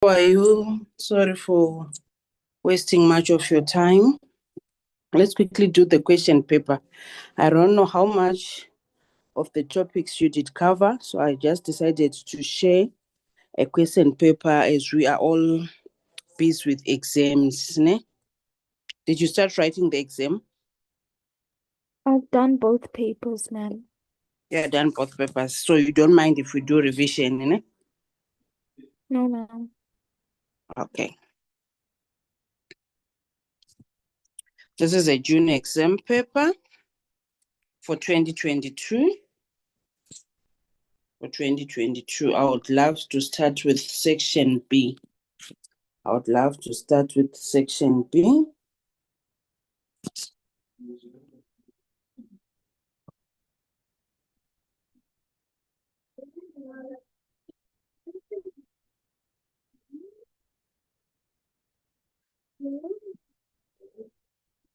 How are you? Sorry for wasting much of your time. Let's quickly do the question paper. I don't know how much of the topics you did cover, so I just decided to share a question paper as we are all busy with exams. Ne? Did you start writing the exam? I've done both papers, ma'am. Yeah, done both papers. So you don't mind if we do revision, ne? No, ma'am. Okay. This is a junior exam paper for 2022. For 2022, I would love to start with section B.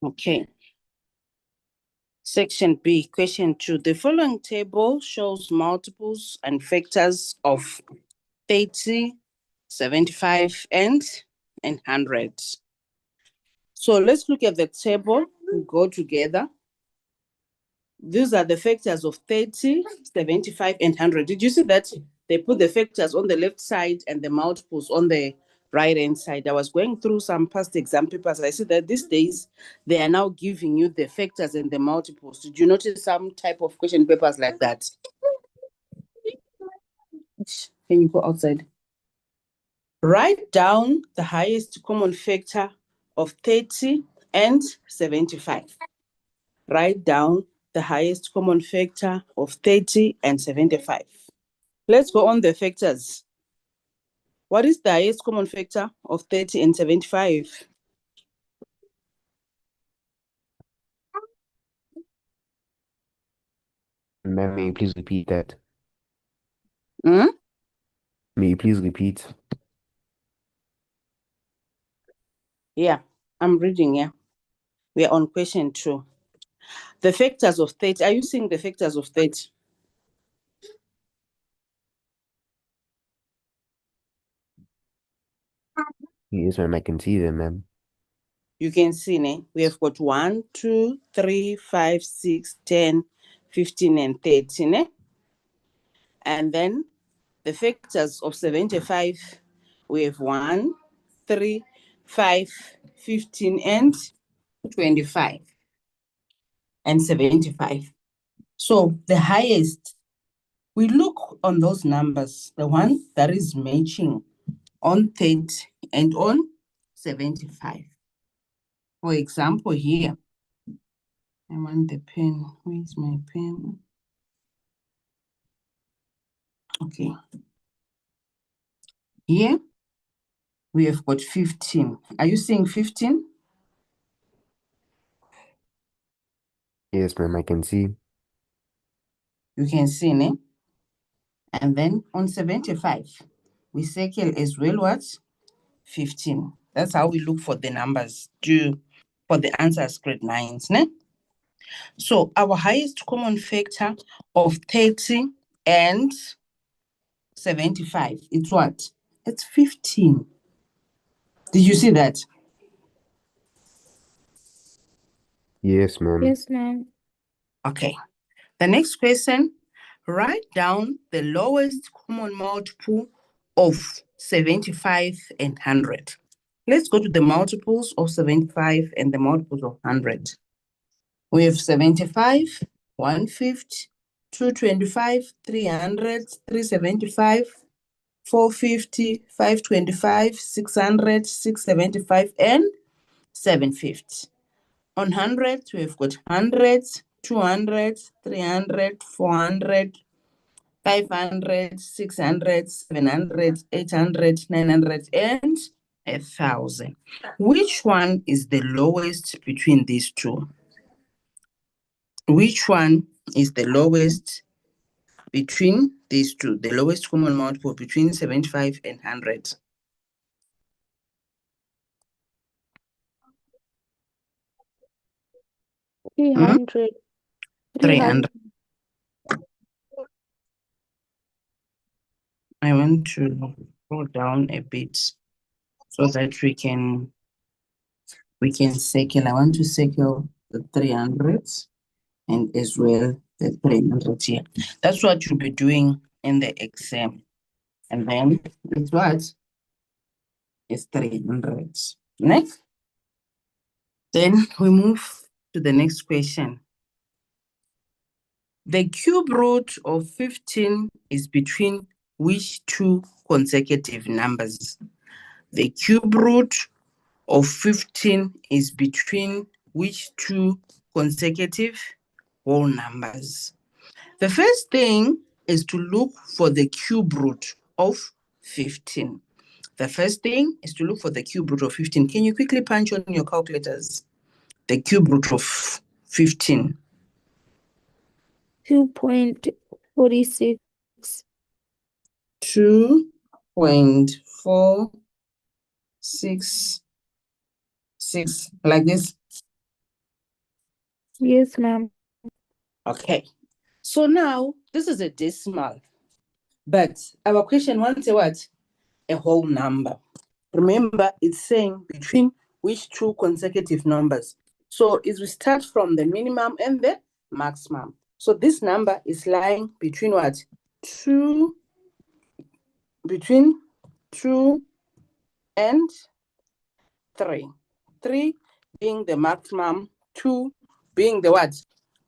Okay. Section B, question 2. The following table shows multiples and factors of 30, 75, and 100. So let's look at the table. We go together. These are the factors of 30, 75, and 100. Did you see that they put the factors on the left side and the multiples on the right-hand side? I was going through some past exam papers. I see that these days, they are now giving you the factors and the multiples. Did you notice some type of question papers like that? Can you go outside? Write down the highest common factor of 30 and 75. Write down the highest common factor of 30 and 75. Let's go on the factors. What is the highest common factor of 30 and 75? Ma'am, may you please repeat that? Hmm? May you please repeat? Yeah, I'm reading, yeah. We are on question 2. The factors of 30. Are you seeing the factors of 30? Yes, ma'am, I can see them, ma'am. You can see, ne? We have got 1, 2, 3, 5, 6, 10, 15, and 30, ne? And then the factors of 75, we have 1, 3, 5, 15, and 25, and 75. So the highest, we look on those numbers, the one that is matching on 30 and on 75. For example, here, I want the pen. Where's my pen? Okay. Here, we have got 15. Are you seeing 15? Yes, ma'am, I can see. You can see, ne? And then on 75, we circle as well what? 15. That's how we look for the numbers for the answers grade 9s, ne? So our highest common factor of 30 and 75, it's what? It's 15. Did you see that? Yes, ma'am. Yes, ma'am. Okay. The next question, write down the lowest common multiple of 75 and 100. Let's go to the multiples of 75 and the multiples of 100. We have 75, 150, 225, 300, 375, 450, 525, 600, 675, and 750. On 100, we've got 100, 200, 300, 400, 500, 600, 700, 800, 900, and 1,000. Which one is the lowest between these two? Which one is the lowest between these two? The lowest common multiple between 75 and 100? 300. 300. I want to Scroll down a bit so that we can circle. I want to circle the 300 and as well the 300 here. That's what you'll be doing in the exam. And then it's what? It's 300. Next. Then we move to the next question. The cube root of 15 is between which two consecutive numbers? The cube root of 15 is between which two consecutive whole numbers? The first thing is to look for the cube root of 15. The first thing is to look for the cube root of 15. Can you quickly punch on your calculators? The cube root of 15. 2.46. 2.466, like this. Yes, ma'am. Okay. So now this is a decimal, but our question wants a what? A whole number. Remember, it's saying between which two consecutive numbers. So if we start from the minimum and the maximum. So this number is lying between what? Between 2 and 3. 3 being the maximum, 2 being the what?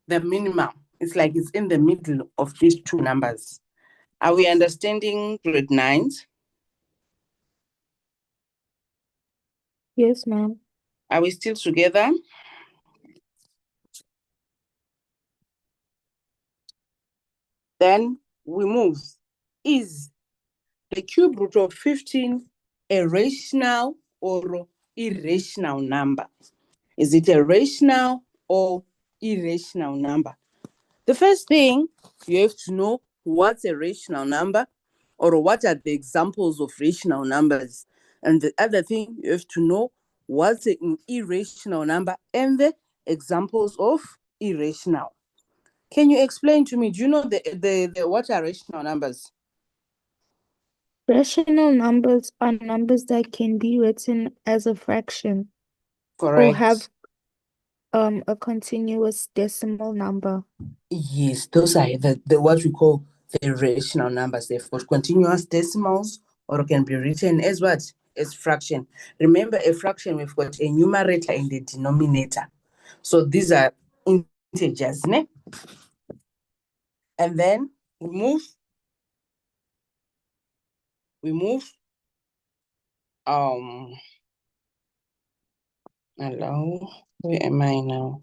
The minimum. It's like it's in the middle of these two numbers. Are we understanding grade 9s? Yes, ma'am. Are we still together? Then we move. Is the cube root of 15 a rational or irrational number? Is it a rational or irrational number? The first thing, you have to know what's a rational number or what are the examples of rational numbers. And the other thing, you have to know what's an irrational number and the examples of irrational. Can you explain to me, do you know the what are rational numbers? Rational numbers are numbers that can be written as a fraction or Correct. have a continuous decimal number. Yes, those are the what we call the rational numbers. They've got continuous decimals or can be written as what? As fraction. Remember, a fraction, we've got a numerator and a denominator. So these are integers, ne? And then we move, hello, where am I now?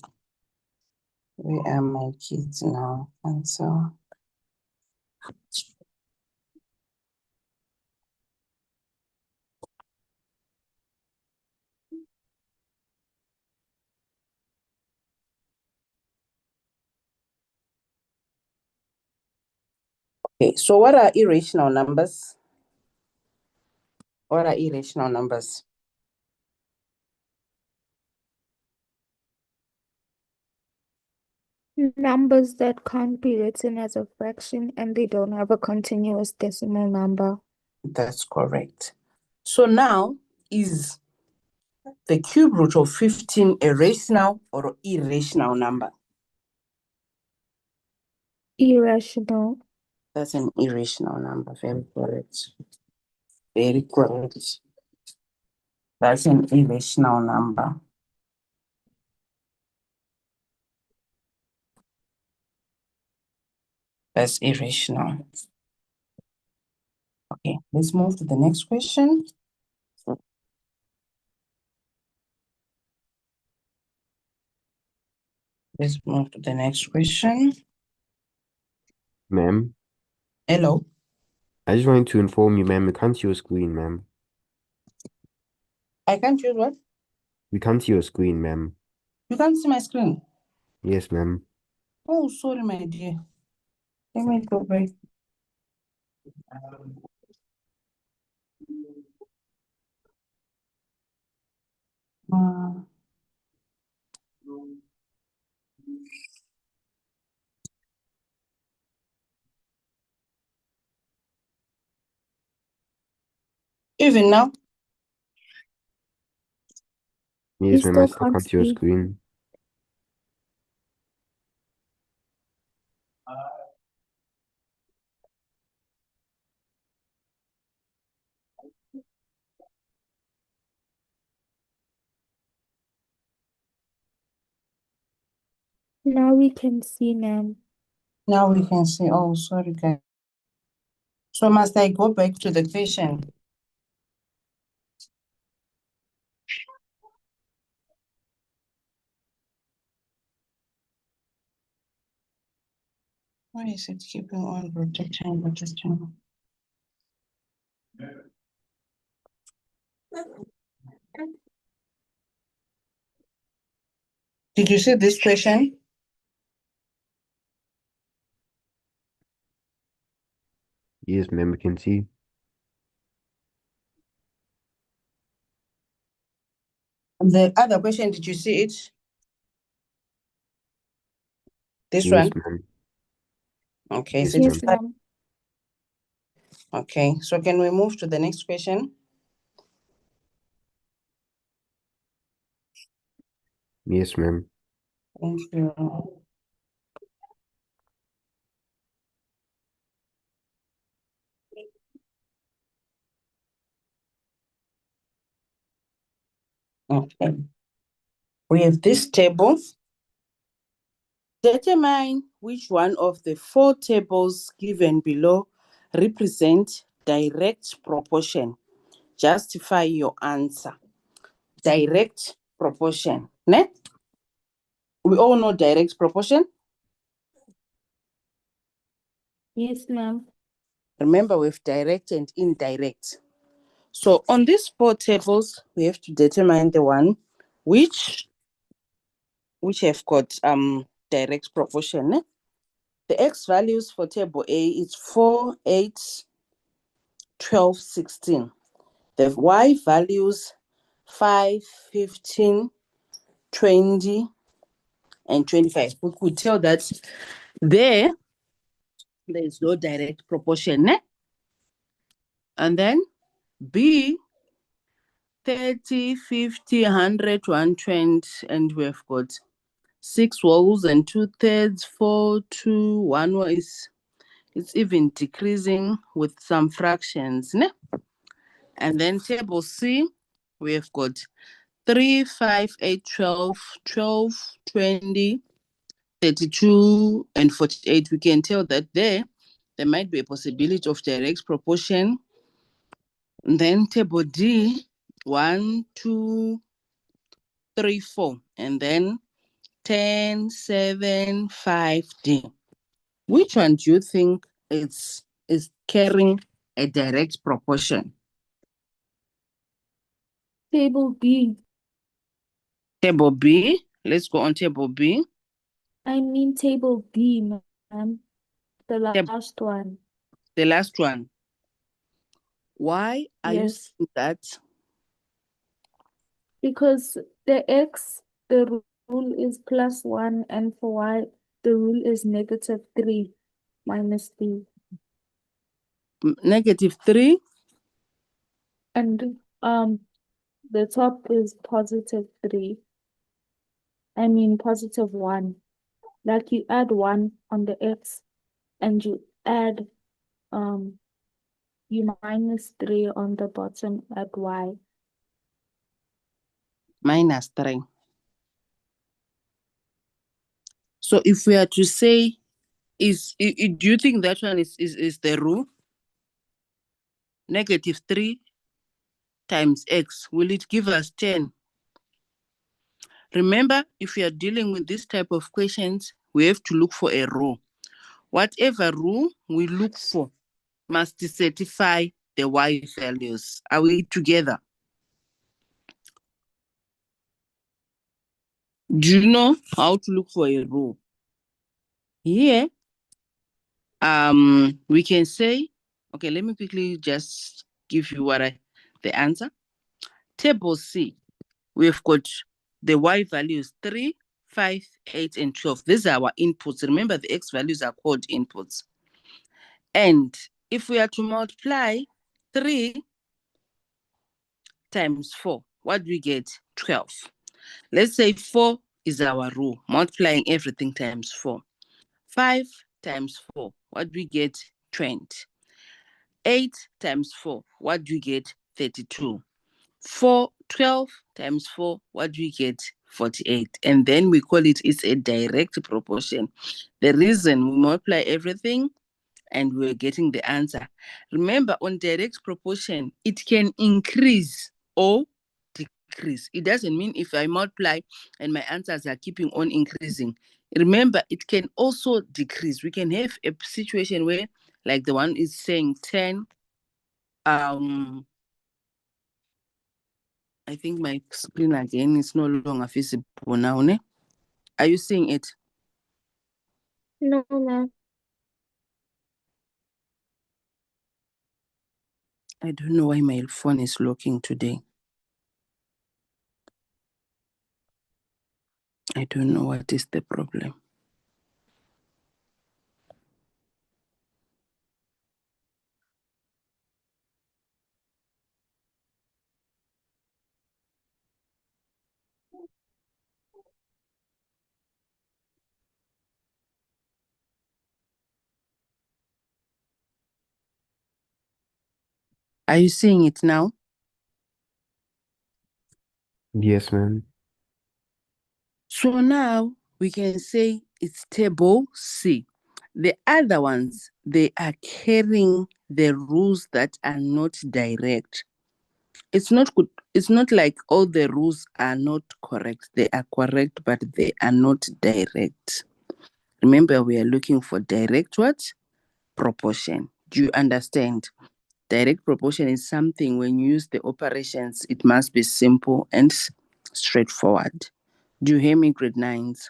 Where are my kids now? And so, okay, so what are irrational numbers? What are irrational numbers? Numbers that can't be written as a fraction and they don't have a continuous decimal number. That's correct. So now, is the cube root of 15 a rational or irrational number? Irrational. That's an irrational number. Very correct. Very correct. That's an irrational number. That's irrational. Okay, let's move to the next question. Let's move to the next question. Ma'am, Hello. I just wanted to inform you, ma'am, we can't see your screen, ma'am. I can't use what? We can't see your screen, ma'am. You can't see my screen. Yes, ma'am. Oh, sorry, my dear. Let me go back. Uh, Even now? Yes, We ma'am, I still still can't can't see your see. screen. Now we can see, ma'am. Now we can see. Oh, sorry, guys. So must I go back to the question? Why is it keeping on rotating? Did you see this question? Yes, ma'am, we can see. The other question, did you see it? This Yes, one? ma'am. Okay, Yes, is it Yes, ma'am. ma'am. okay? So can we move to the next question? Yes, ma'am. Thank you. Okay. We have this table. Determine which one of the four tables given below represent direct proportion. Justify your answer. Direct proportion. Ne? We all know direct proportion. Yes, ma'am. Remember, we have direct and indirect. So on these four tables, we have to determine the one which have got direct proportion. Ne? The x values for table A is 4, 8, 12, 16. The y values 5, 15, 20, and 25. We could tell that there is no direct proportion. Ne? And then B, 30, 50, 100, 120, and we've got 6 wholes and 2/3, 4, 2, 1 is it's even decreasing with some fractions. Ne? And then table C, we've got 3, 5, 8, 12, 12, 20, 32, and 48. We can tell that there might be a possibility of direct proportion. And then table D, 1, 2, 3, 4, and then 10, 7, 5D. Which one do you think is carrying a direct proportion? Table B. Table B. Let's go on table B. I mean table B, ma'am. The last one. The last one. Why are you Yes. saying that? Because the x, the rule is +1, and for y, the rule is -3 minus 3. -3? And the top is +3. I mean +1. Like you add 1 on the x and you add you -3 on the bottom at y. -3. So if we are to say, do you think that one is the rule? -3 times x, will it give us 10? Remember, if we are dealing with this type of questions, we have to look for a rule. Whatever rule we look for must certify the y values. Are we together? Do you know how to look for a rule? Here, we can say, okay, let me quickly just give you the answer. Table C, we've got the y values 3, 5, 8, and 12. These are our inputs. Remember, the x values are called inputs. And if we are to multiply 3 times 4. What do we get? 12. Let's say 4 is our rule, multiplying everything times 4. 5 times 4, what do we get? 20. 8 times 4, what do we get? 32. 12 times 4, what do we get? 48. And then we call it's a direct proportion. The reason we multiply everything and we're getting the answer. Remember, on direct proportion, it can increase or decrease. It doesn't mean if I multiply and my answers are keeping on increasing. Remember, it can also decrease. We can have a situation where, like the one is saying 10, I think my screen again is no longer visible now. Ne? Are you seeing it? No, ma'am. I don't know why my phone is locking today. I don't know what is the problem. Are you seeing it now? Yes, ma'am. So now we can say it's table C. The other ones, they are carrying the rules that are not direct. It's not good. It's not like all the rules are not correct. They are correct, but they are not direct. Remember, we are looking for direct what? Proportion. Do you understand? Direct proportion is something when you use the operations, it must be simple and straightforward. Do you hear me, grade 9s?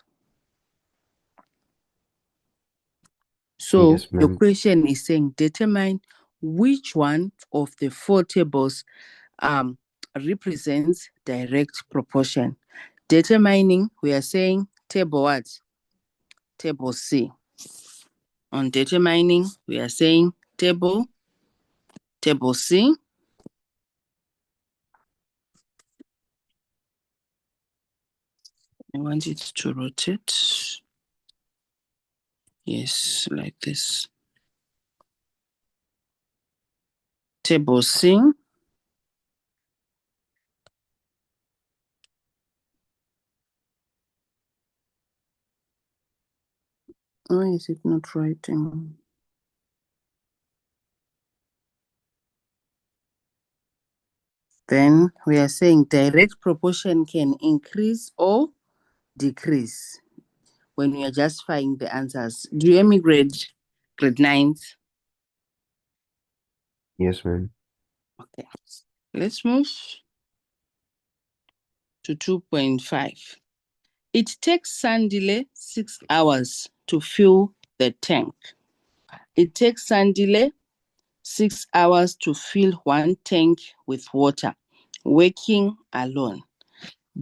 So Yes, your ma'am. question is saying determine which one of the 4 tables represents direct proportion. Determining, we are saying table what? Table C. On determining, we are saying table C. I want it to rotate. Yes, like this. Table C. Why is it not writing? Then we are saying direct proportion can increase or decrease when we are just finding the answers. Do you hear me, grade 9s? Yes, ma'am. Okay. Let's move to 2.5. It takes Sandile 6 hours to fill the tank. It takes Sandile 6 hours to fill one tank with water, working alone.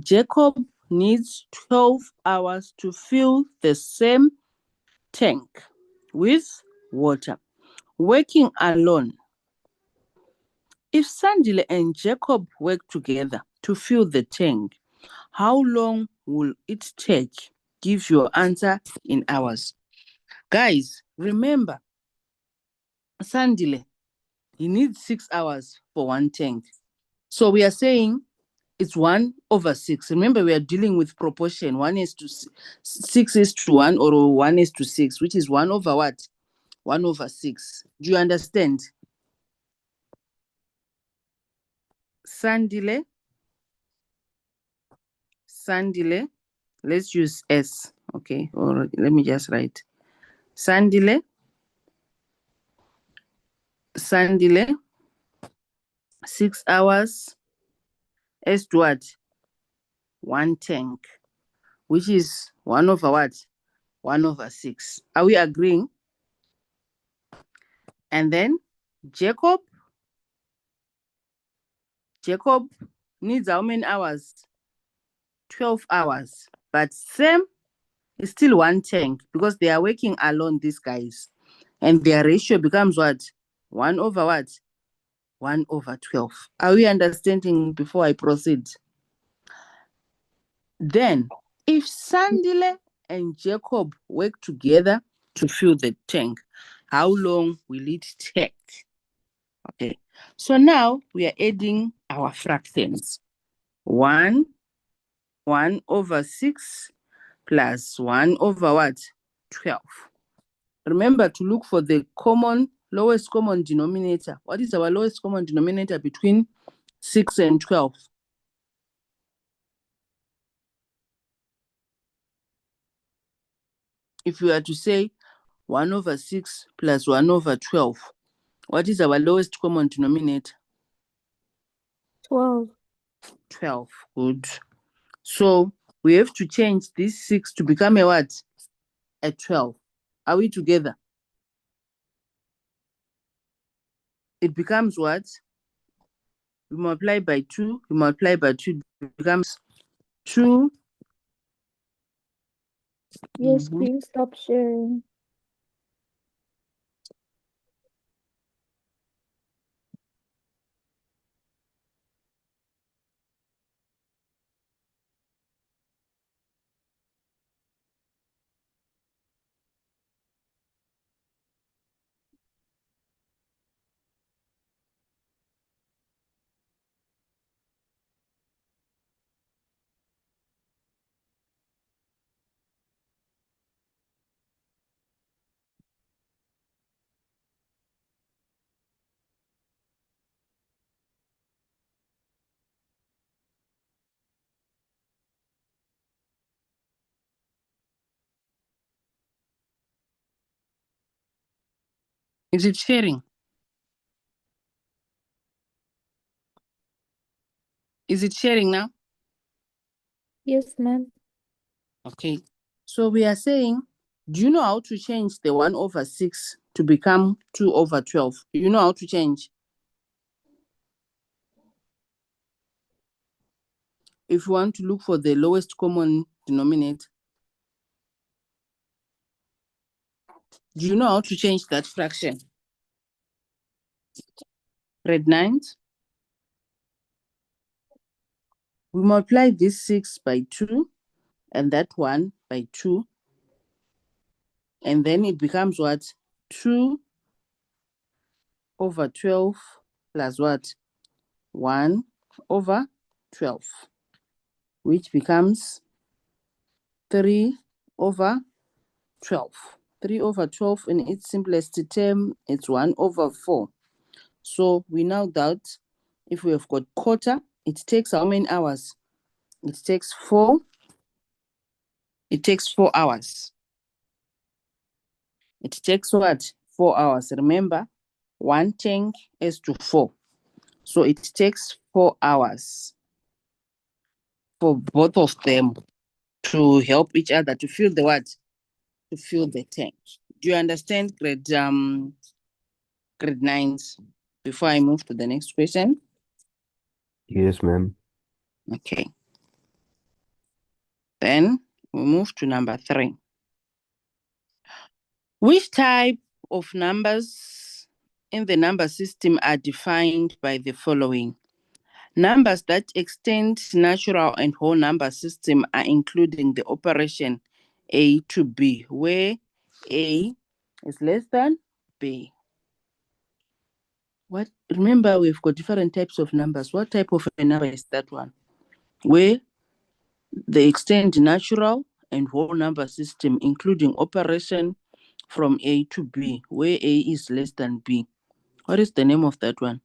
Jacob needs 12 hours to fill the same tank with water, working alone. If Sandile and Jacob work together to fill the tank, how long will it take? Give your answer in hours. Guys, remember, Sandile, he needs 6 hours for one tank. So we are saying it's 1/6. Remember, we are dealing with proportion. 1:6 is to 1 or 1:6, which is 1 over what? 1/6. Do you understand? Sandile, let's use S, okay? Or let me just write. Sandile, 6 hours, S to what? One tank, which is 1 over what? 1/6. Are we agreeing? And then Jacob needs how many hours? 12 hours. But Sam is still one tank because they are working alone, these guys. And their ratio becomes what? 1 over what? 1 over 12. Are we understanding before I proceed? Then, if Sandile and Jacob work together to fill the tank, how long will it take? Okay, so now we are adding our fractions. 1 over 6 plus 1 over what? 12. Remember to look for the lowest common denominator. What is our lowest common denominator between 6 and 12? If you are to say 1 over 6 plus 1 over 12, what is our lowest common denominator? 12. 12. Good. So we have to change this 6 to become a what? A 12. Are we together? It becomes what? We multiply by 2. We multiply by 2. It becomes 2. Yes, please stop sharing. Is it sharing? Is it sharing now? Yes, ma'am. Okay. So we are saying, do you know how to change the 1 over 6 to become 2 over 12? Do you know how to change? If you want to look for the lowest common denominator, do you know how to change that fraction? Grade 9? We multiply this 6 by 2 and that 1 by 2. And then it becomes what? 2 over 12 plus what? 1 over 12, which becomes 3 over 12. 3 over 12 in its simplest term, it's 1 over 4. So we know that if we have got quarter, it takes how many hours? It takes 4. It takes 4 hours. It takes what? 4 hours. Remember, 1 tank is to 4. So it takes 4 hours for both of them to help each other to fill the what? To fill the tank. Do you understand grade 9s? Before I move to the next question. Yes, ma'am. Okay. Then we move to number 3. Which type of numbers in the number system are defined by the following? Numbers that extend natural and whole number system are including the operation A to B, where A is less than B. What? Remember, we've got different types of numbers. What type of a number is that one? Where they extend natural and whole number system, including operation from A to B, where A is less than B. What is the name of that one?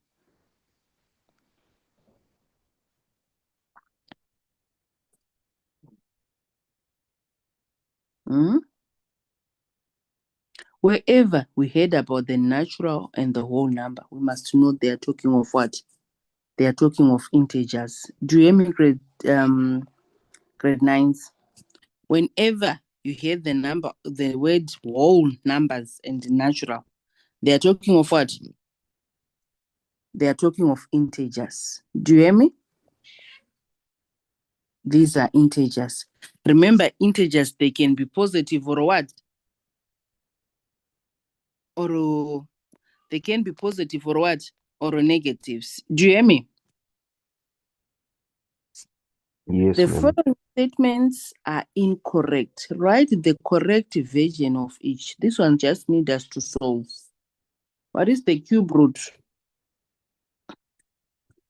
Wherever we heard about the natural and the whole number, we must know they are talking of what? They are talking of integers. Do you hear me, grade 9s? Whenever you hear the word whole numbers and natural, they are talking of what? They are talking of integers. Do you hear me? These are integers. Remember, integers, they can be positive or what? Or they can be positive or what? or negatives. Do you hear me? Yes, The ma'am. following statements are incorrect. Write the correct version of each. This one just needs us to solve. What is the cube root?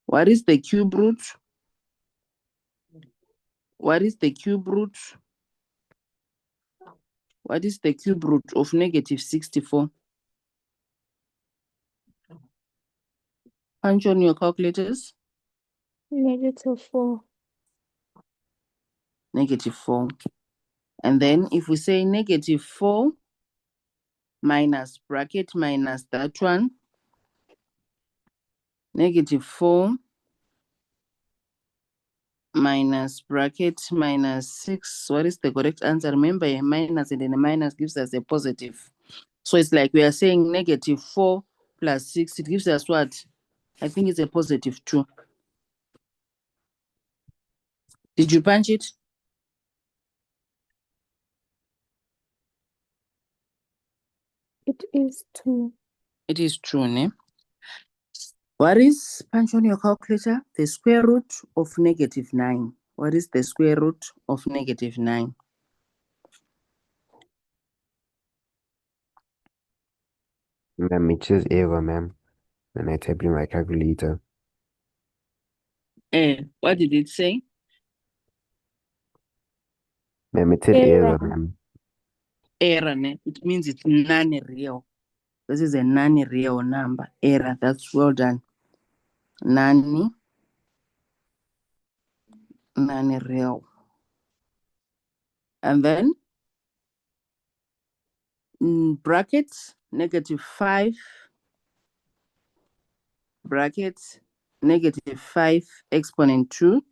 What is the cube root? What is the cube root? What is the cube root of negative 64? Punch on your calculators. -4. Negative 4. And then if we say negative 4 minus bracket minus that one, negative 4 minus bracket minus 6. What is the correct answer? Remember, a minus and then a minus gives us a positive. So it's like we are saying negative 4 plus 6. It gives us what? I think it's a positive 2. Did you punch it? It is 2. It is true, ne? What is, punch on your calculator, the square root of negative 9? What is the square root of negative 9? Ma'am, it says error, ma'am. When I type in my calculator. What did it say? Ma'am, it said error, ma'am. Error, ne? It means it's non-real. This is a non-real number. Error, that's well done. Non-real. And then brackets, negative 5, brackets, negative 5 exponent 2.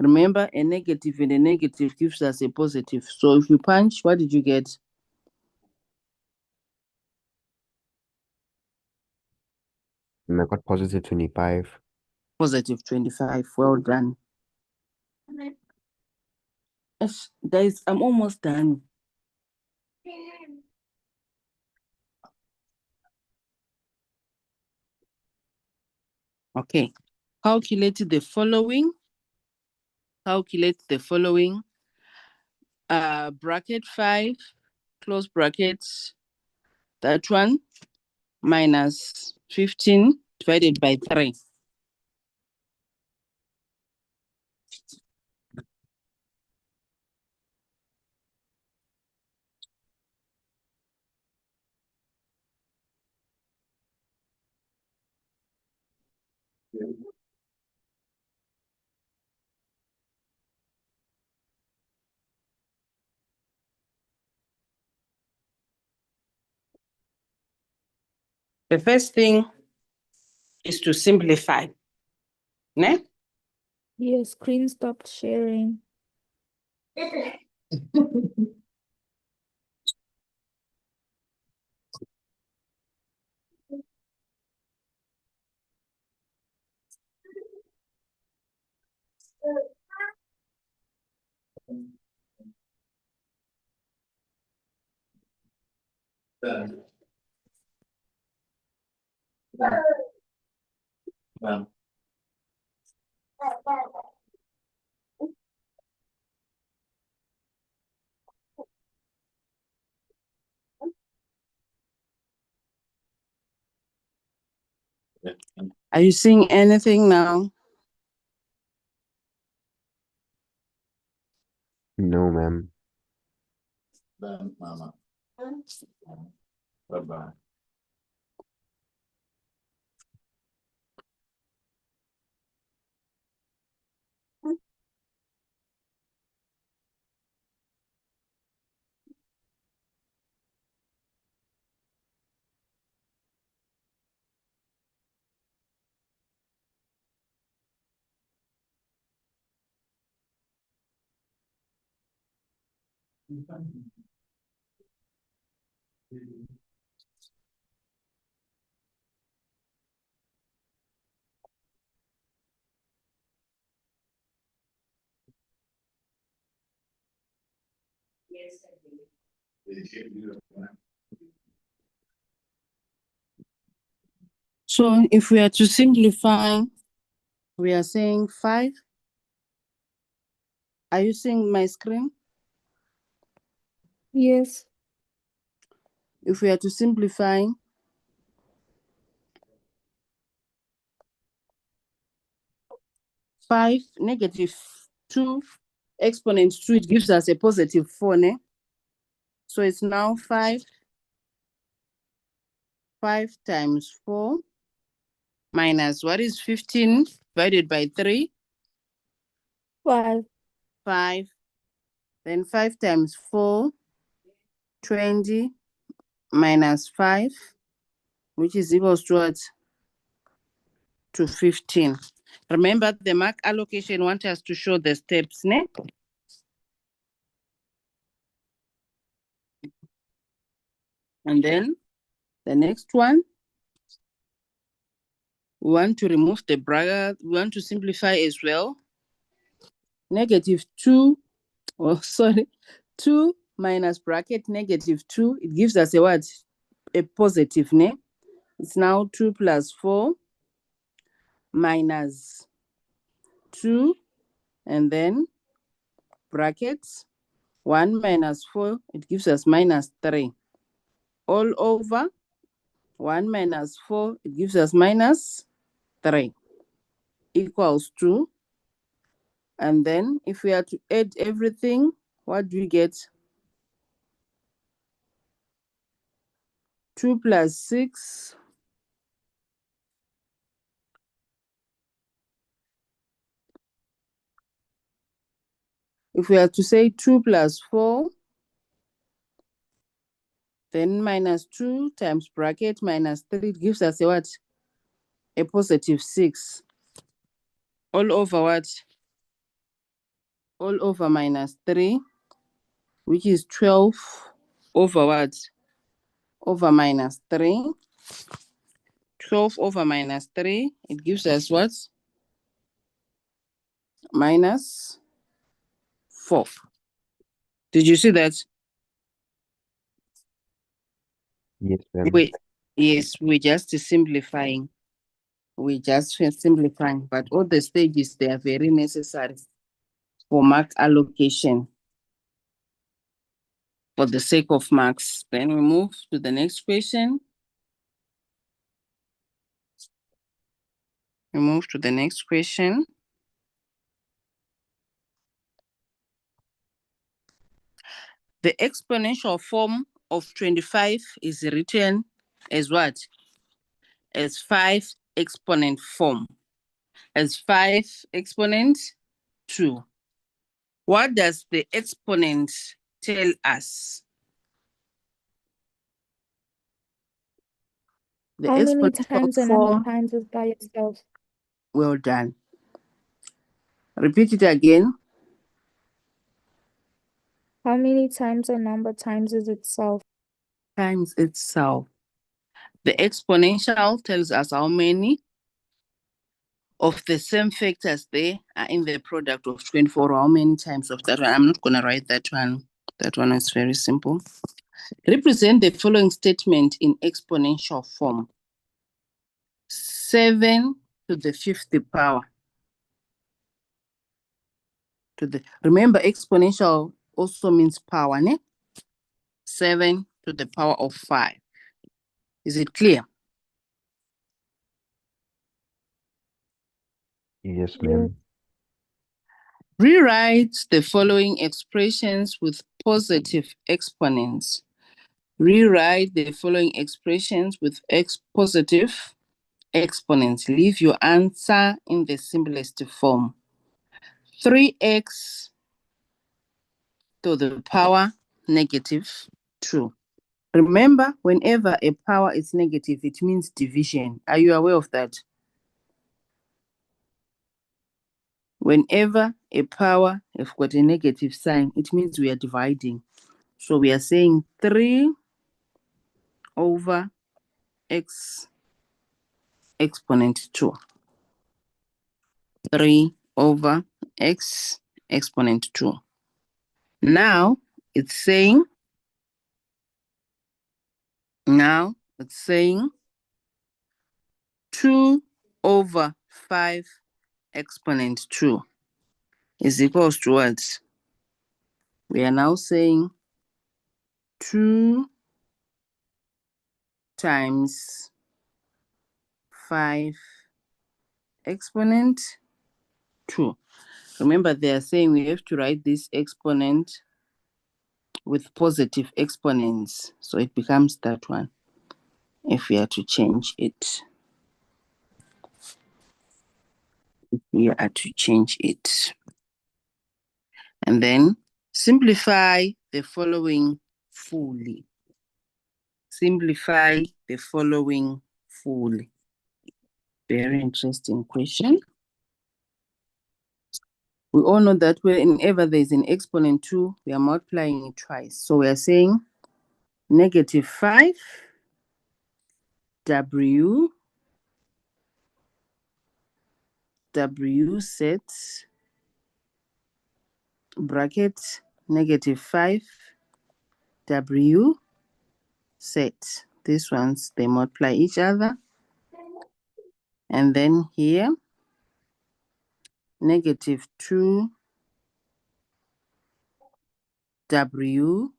Remember, a negative and a negative gives us a positive. So if you punch, what did you get? And I got positive 25. Positive 25. Well done. Yes, guys, I'm almost done. Okay. Calculate the following. Calculate the following. Bracket 5, close brackets, that one, minus 15 divided by 3. The first thing is to simplify. Ne? Yes, screen stopped sharing. Are you seeing anything now? No, ma'am. Mama. Bye-bye. So if we are to simplify, we are saying 5. Are you seeing my screen? Yes. If we are to simplify, 5 negative 2 exponent 2, it gives us a positive 4, ne? So it's now 5 times 4 minus, what is 15 divided by 3? 5. 5. Then 5 times 4, 20 minus 5, which is equals to what? To 15. Remember, the mark allocation wants us to show the steps, ne? And then the next one, we want to remove the bracket. We want to simplify as well. Negative 2, oh, sorry, 2 minus bracket negative 2, it gives us a what? A positive, ne? It's now 2 plus 4 minus 2, and then brackets 1 minus 4, it gives us minus 3. All over 1 minus 4, it gives us minus 3, equals to, and then if we are to add everything, what do we get? 2 plus 6, if we are to say 2 plus 4, then minus 2 times bracket minus 3, it gives us a what? A positive 6. All over what? All over minus 3, which is 12 over what? Over minus 3. 12 over minus 3, it gives us what? Minus 4. Did you see that? Yes, ma'am. Yes, we're just simplifying. We're just simplifying, but all the stages, they are very necessary for mark allocation for the sake of marks. Then we move to the next question. We move to the next question. The exponential form of 25 is written as what? As 5 exponent form. As 5 exponent 2. What does the exponent tell us? The How many exponential times a number form. times is by itself? Well done. Repeat it again. How many times a number times is itself? Times itself. The exponential tells us how many of the same factors there are in the product of 24, how many times of that one. I'm not going to write that one. That one is very simple. Represent the following statement in exponential form. 7 to the 50th power. Remember, exponential also means power, ne? 7 to the power of 5. Is it clear? Yes, ma'am. Rewrite the following expressions with positive exponents. Rewrite the following expressions with positive exponents. Leave your answer in the simplest form. 3x to the power negative 2. Remember, whenever a power is negative, it means division. Are you aware of that? Whenever a power has got a negative sign, it means we are dividing. So we are saying 3 over x exponent 2. 3 over x exponent 2. Now it's saying 2 over 5 exponent 2 is equals to what? We are now saying 2 times 5 exponent 2. Remember, they are saying we have to write this exponent with positive exponents. So it becomes that one if we are to change it. And then simplify the following fully. Simplify the following fully. Very interesting question. We all know that whenever there's an exponent 2, we are multiplying it twice. So we are saying negative 5 W set bracket negative 5 W set. These ones, they multiply each other. And then here, negative 2 W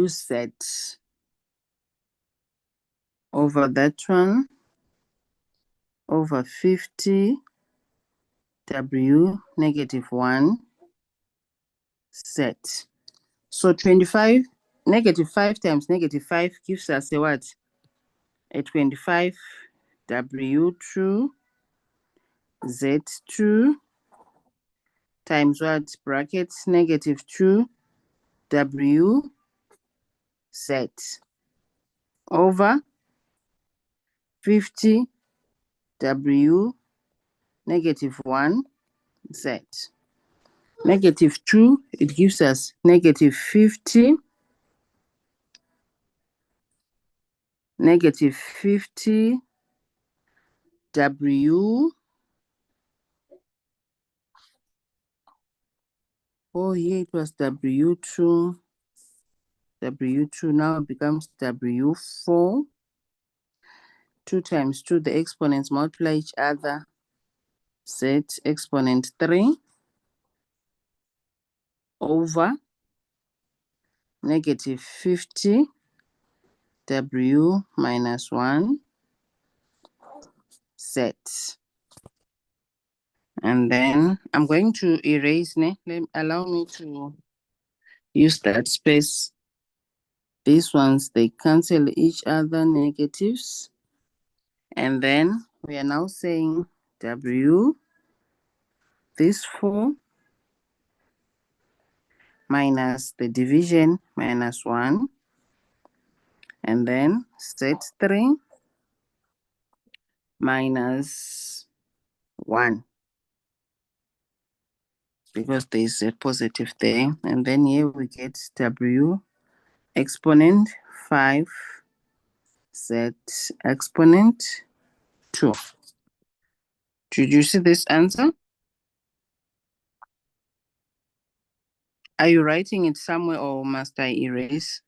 set over that one over 50 W negative 1 set. So 25, negative 5 times negative 5 gives us a what? A 25 W2 Z2 times what? Brackets negative 2 W set over 50 W negative 1 Z. Negative 2, it gives us negative 50 negative 50 W. Oh, here it was W2. W2 now becomes W4. 2 times 2, the exponents multiply each other. Set exponent 3 over negative 50 W minus 1 set. And then I'm going to erase, allow me to use that space. These ones, they cancel each other, negatives. And then we are now saying W, this 4, minus the division, minus 1. And then set 3 minus 1. Because there's a positive there. And then here we get W exponent 5 set exponent 2. Did you see this answer? Are you writing it somewhere or must I erase?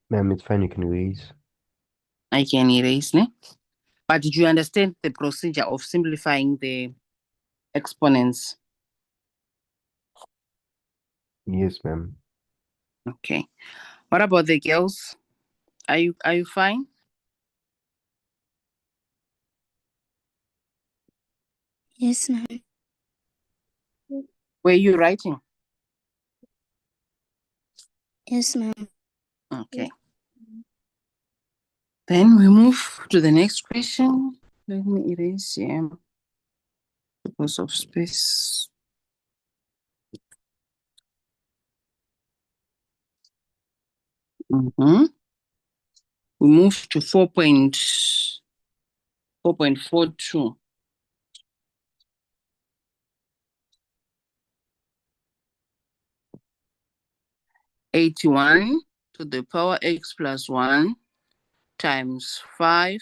Ma'am, it's fine, you can erase. I can erase, ne? But did you understand the procedure of simplifying the exponents? Yes, ma'am. Okay. What about the girls? Are you fine? Yes, ma'am. Were you writing? Yes, ma'am. Okay. Then we move to the next question. Let me erase here because of space. We move to 4.42. 81 to the power x plus 1 times 5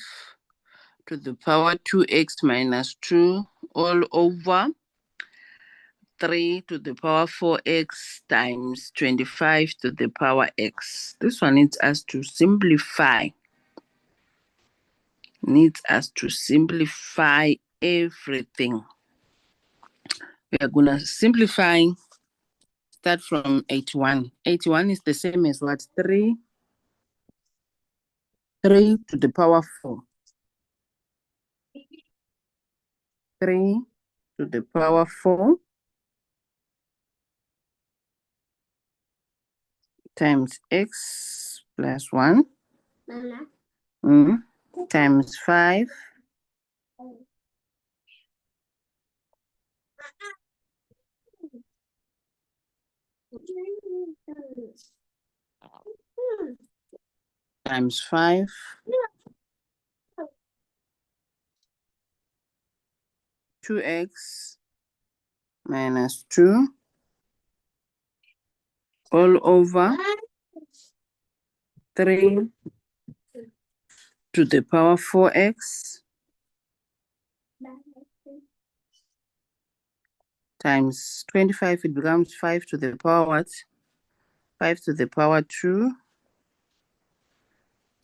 to the power 2x minus 2 all over 3 to the power 4x times 25 to the power x. This one needs us to simplify. Needs us to simplify everything. We are going to simplify. Start from 81. 81 is the same as what? 3 to the power 4. 3 to the power 4 times x plus 1 times 5 times 5 2x minus 2 all over 3 to the power 4x times 25, it becomes 5 to the power what? 5 to the power 2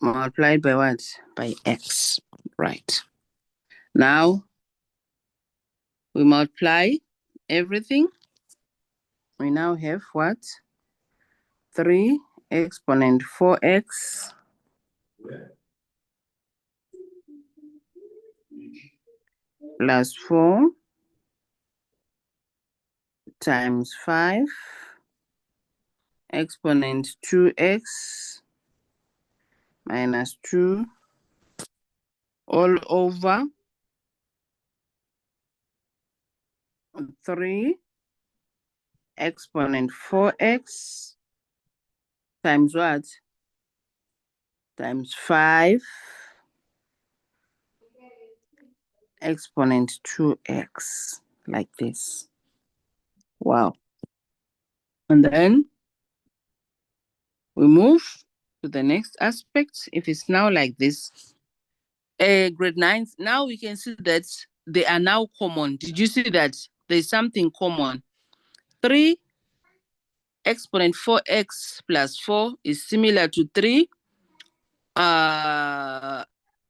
multiplied by what? By x. Right. Now, we multiply everything. We now have what? 3 exponent 4x plus 4 times 5 exponent 2x minus 2 all over 3 exponent 4x times what? Times 5 exponent 2x, like this. Wow. And then we move to the next aspect. If it's now like this, grade 9, now we can see that they are now common. Did you see that? There's something common. 3 exponent 4x plus 4 is similar to 3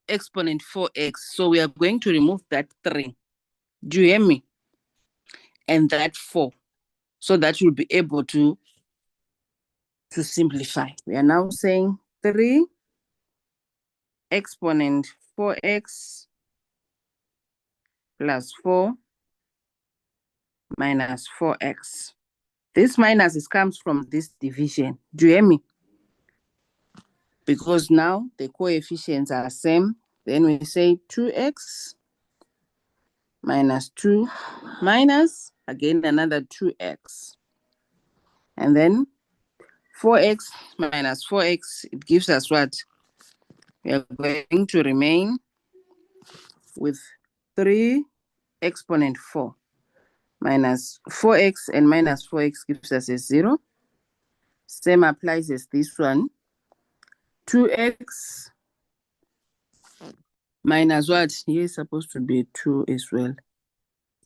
exponent 4x. So we are going to remove that 3. Do you hear me? And that 4. So that you'll be able to simplify. We are now saying 3 exponent 4x plus 4 minus 4x. This minus comes from this division. Do you hear me? Because now the coefficients are same. Then we say 2x minus 2 minus, again, another 2x. And then 4x minus 4x, it gives us what? We are going to remain with 3 exponent 4 minus 4x, and minus 4x gives us a 0. Same applies as this one. 2x minus what? Here is supposed to be 2 as well.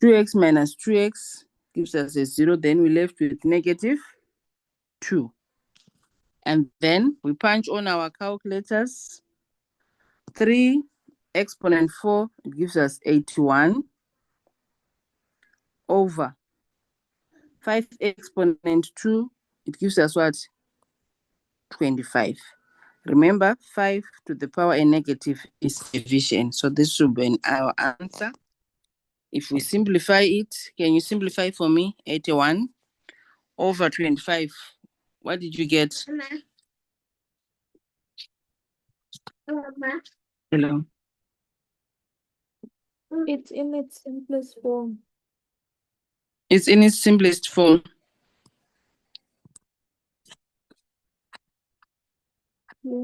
2x minus 2x gives us a 0. Then we left with negative 2. And then we punch on our calculators. 3 exponent 4, it gives us 81 over 5 exponent 2, it gives us what? 25. Remember, 5 to the power a negative is division. So this should be our answer. If we simplify it, can you simplify for me? 81 over 25. What did you get? Hello. It's in its simplest form. It's in its simplest form. Yeah.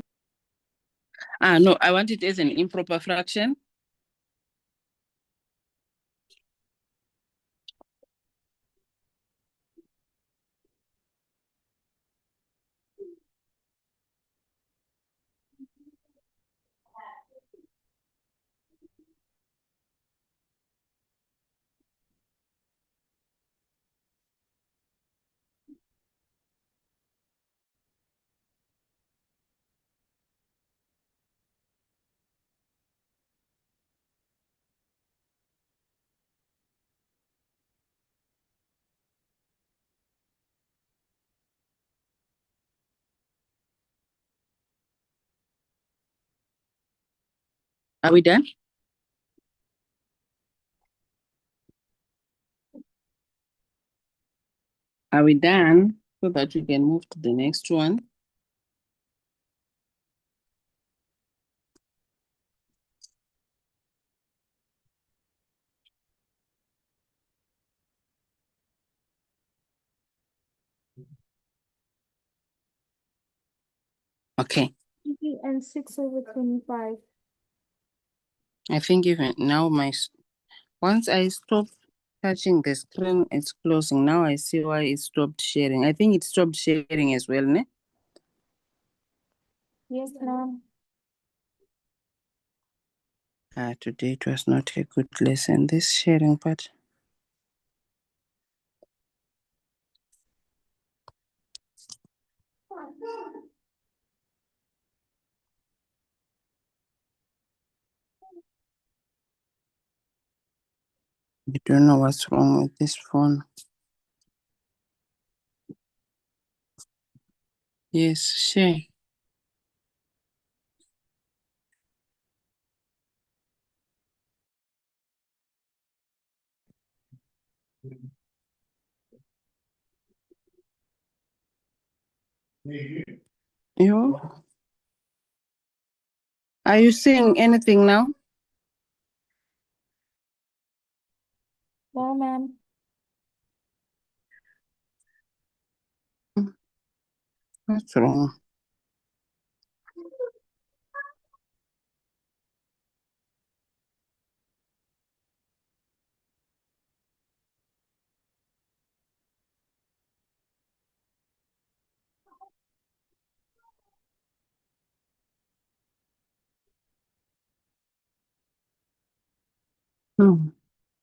No, I want it as an improper fraction. Are we done? Are we done? So that we can move to the next one. Okay. And 6/25. I think even now once I stop touching the screen, it's closing. Now I see why it stopped sharing. I think it stopped sharing as well, ne? Yes, ma'am. Today it was not a good lesson, this sharing part. I don't know what's wrong with this phone. Yes, share. You? Are you saying anything now? No, ma'am. What's wrong?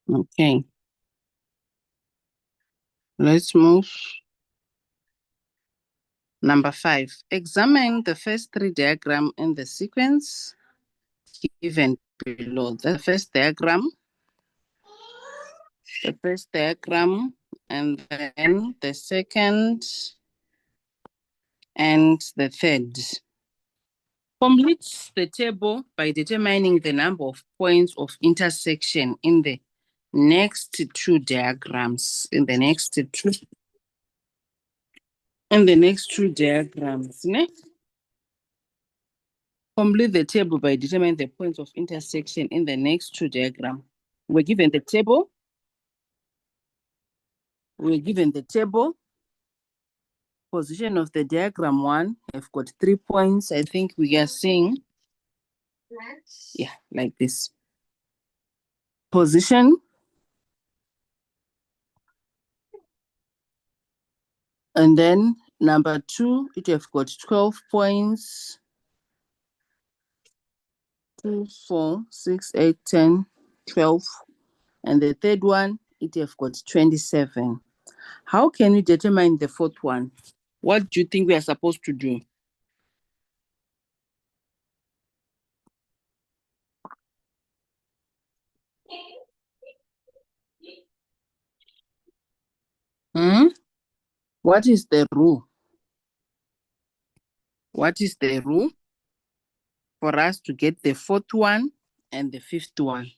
Okay. Let's move. Number 5. Examine the first 3 diagrams in the sequence given below. The first diagram, and then the second and the third. Complete the table by determining the number of points of intersection in the next 2 diagrams. In the next two diagrams. Complete the table by determining the points of intersection in the next 2 diagrams. We're given the table. Position of the diagram 1 have got 3 points. I think we are seeing, yeah, like this. Position. And then number 2, it have got 12 points. 2, 4, 6, 8, 10, 12. And the third one, it have got 27. How can we determine the fourth one? What do you think we are supposed to do? What is the rule? What is the rule for us to get the fourth one and the fifth one?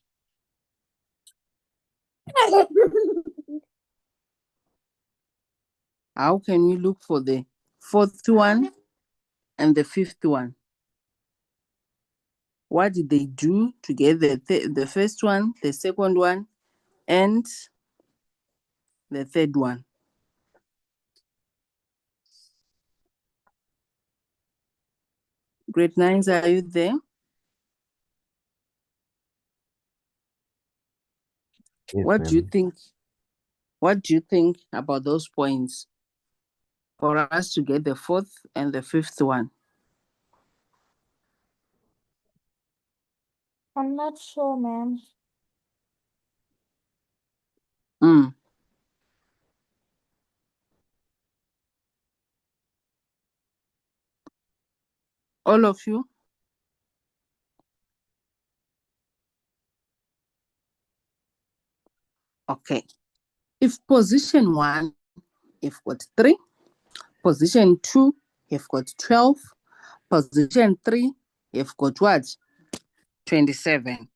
How can we look for the fourth one and the fifth one? What did they do to get the first one, the second one, and the third one? Grade 9s, are you there? Yes, What do you ma'am. think? What do you think about those points for us to get the fourth and the fifth one? I'm not sure, ma'am. All of you? Okay. If position 1, you've got 3. Position 2, you've got 12. Position 3, you've got what? 27.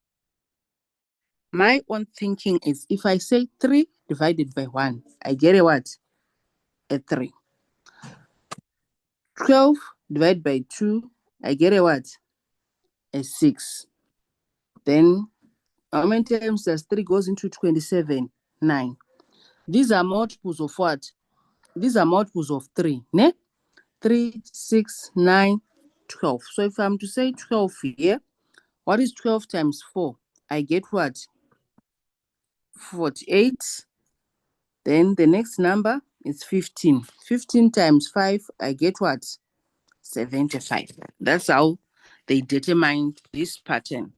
My own thinking is if I say 3 divided by 1, I get a what? A 3. 12 divided by 2, I get a what? A 6. Then how many times does 3 goes into 27? 9. These are multiples of what? These are multiples of 3. Ne? 3, 6, 9, 12. So if I'm to say 12 here, what is 12 times 4? I get what? 48. Then the next number is 15. 15 times 5, I get what? 75. That's how they determined this pattern.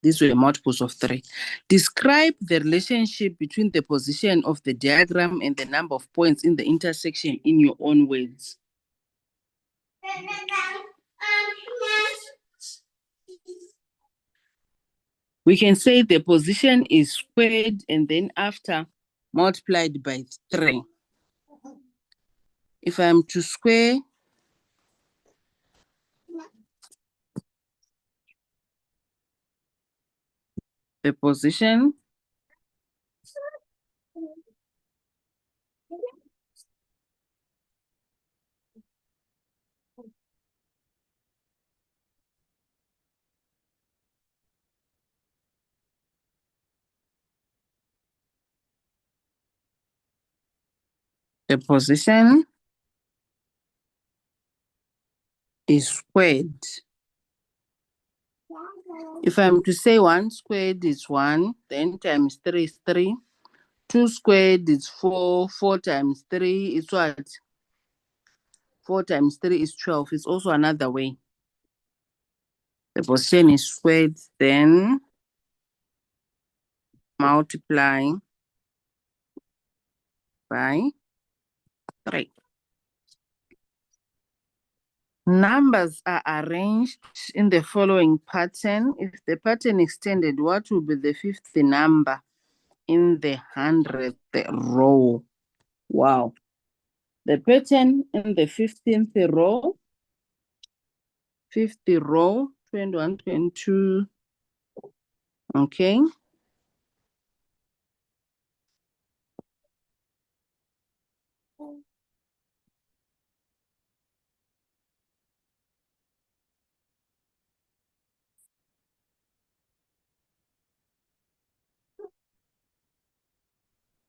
These were multiples of 3. Describe the relationship between the position of the diagram and the number of points in the intersection in your own words. We can say the position is squared and then after multiplied by 3. If I'm to square the position, is squared. If I'm to say 1 squared is 1, then times 3 is 3. 2 squared is 4. 4 times 3 is what? 4 times 3 is 12. It's also another way. The position is squared, then multiplying by 3. Numbers are arranged in the following pattern. If the pattern extended, what will be the 5th number in the 100th row? Wow. The pattern in the 15th row, 50th row, 21, 22. Okay.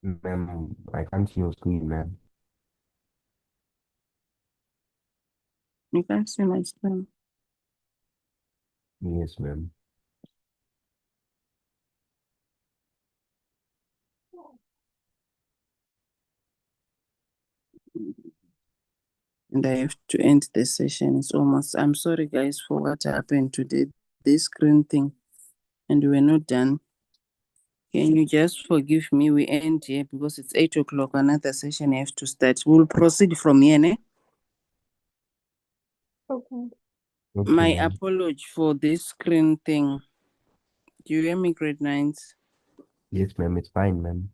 Ma'am, I can't see your screen, ma'am. You can see my screen. Yes, ma'am. And I have to end the session. It's almost, I'm sorry guys for what happened today, this screen thing, and we're not done. Can you just forgive me? We end here because it's 8 o'clock. Another session I have to start. We'll proceed from here, ne? Okay. Okay, My ma'am. apology for this screen thing. Do you hear me, grade 9s? Yes, ma'am, it's fine, ma'am.